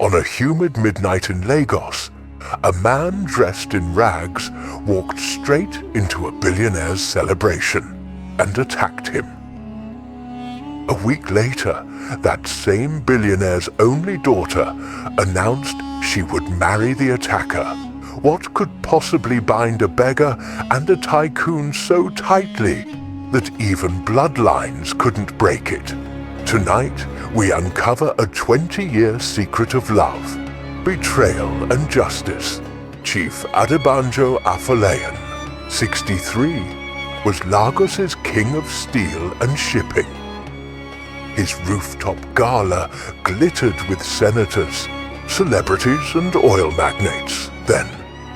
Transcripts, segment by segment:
On a humid midnight in Lagos, a man dressed in rags walked straight into a billionaire's celebration and attacked him. A week later, that same billionaire's only daughter announced she would marry the attacker. What could possibly bind a beggar and a tycoon so tightly that even bloodlines couldn't break it? Tonight, we uncover a 20-year secret of love, betrayal and justice. Chief Adebanjo Afolayan, 63, was Lagos's king of steel and shipping. His rooftop gala glittered with senators, celebrities and oil magnates. Then,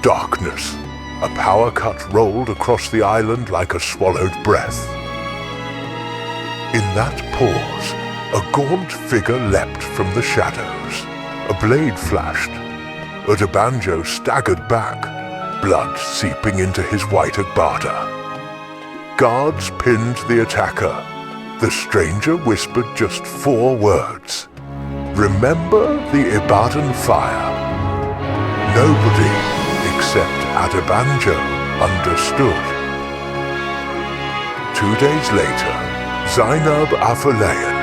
darkness. A power cut rolled across the island like a swallowed breath. In that pause, a gaunt figure leapt from the shadows. A blade flashed. Adebanjo staggered back, blood seeping into his white agbada. Guards pinned the attacker. The stranger whispered just 4 words. "Remember the Ibadan fire." Nobody except Adebanjo understood. 2 days later, Zainab Afolayan,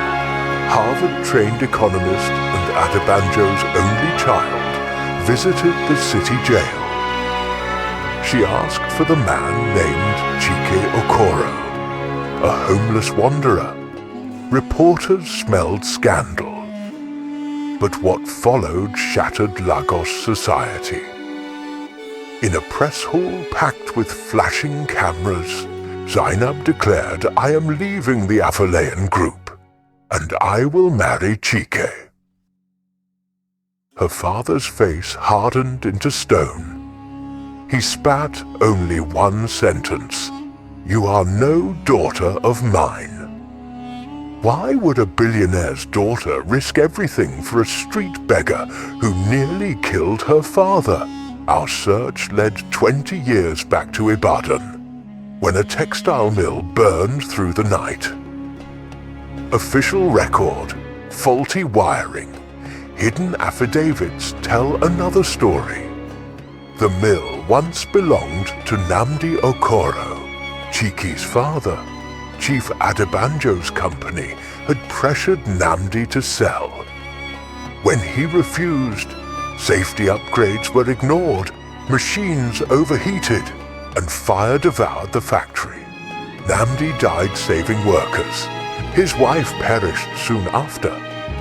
Harvard-trained economist and Adebanjo's only child, visited the city jail. She asked for the man named Chike Okoro, a homeless wanderer. Reporters smelled scandal. But what followed shattered Lagos society. In a press hall packed with flashing cameras, Zainab declared, "I am leaving the Afolayan group, and I will marry Chike." Her father's face hardened into stone. He spat only one sentence: "You are no daughter of mine." Why would a billionaire's daughter risk everything for a street beggar who nearly killed her father? Our search led 20 years back to Ibadan, when a textile mill burned through the night. Official record, faulty wiring, hidden affidavits tell another story. The mill once belonged to Nnamdi Okoro, Chike's father. Chief Adebanjo's company had pressured Nnamdi to sell. When he refused, safety upgrades were ignored, machines overheated, and fire devoured the factory. Nnamdi died saving workers. His wife perished soon after.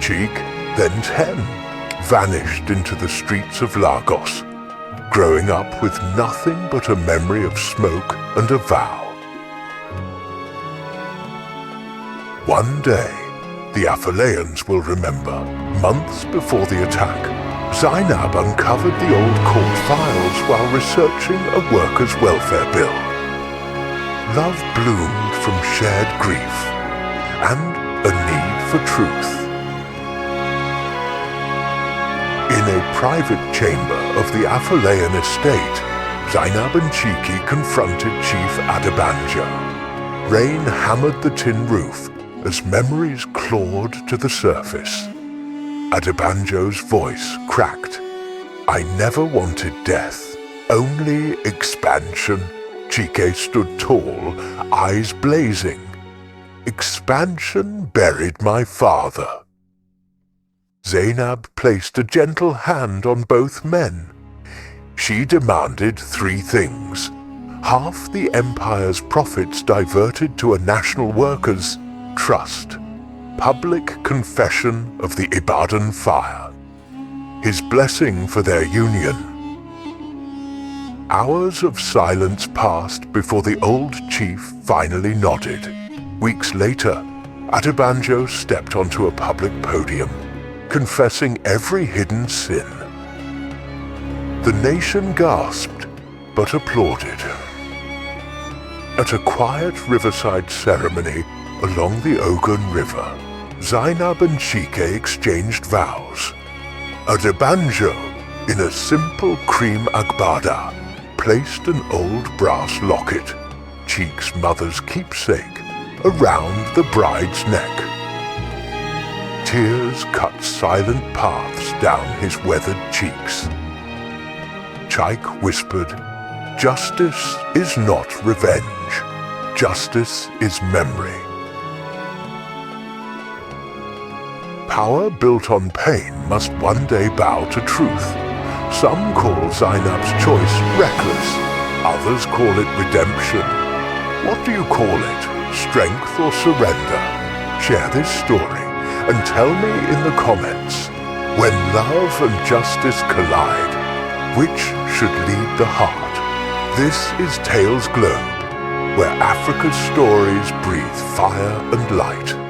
Chike, then 10, vanished into the streets of Lagos, growing up with nothing but a memory of smoke and a vow. One day, the Afolayans will remember, months before the attack, Zainab uncovered the old court files while researching a workers' welfare bill. Love bloomed from shared grief and a need for truth. In a private chamber of the Afolayan estate, Zainab and Chike confronted Chief Adebanjo. Rain hammered the tin roof as memories clawed to the surface. Adebanjo's voice cracked. "I never wanted death, only expansion." Chike stood tall, eyes blazing. "Expansion buried my father." Zainab placed a gentle hand on both men. She demanded 3 things: half the empire's profits diverted to a national workers' trust, public confession of the Ibadan fire, his blessing for their union. Hours of silence passed before the old chief finally nodded. Weeks later, Adebanjo stepped onto a public podium, confessing every hidden sin. The nation gasped, but applauded. At a quiet riverside ceremony along the Ogun River, Zainab and Chike exchanged vows. Adebanjo, in a simple cream agbada, placed an old brass locket, Chike's mother's keepsake, around the bride's neck. Tears cut silent paths down his weathered cheeks. Chike whispered, "Justice is not revenge. Justice is memory." Power built on pain must one day bow to truth. Some call Zainab's choice reckless. Others call it redemption. What do you call it? Strength or surrender? Share this story and tell me in the comments. When love and justice collide, which should lead the heart? This is Tales Globe, where Africa's stories breathe fire and light.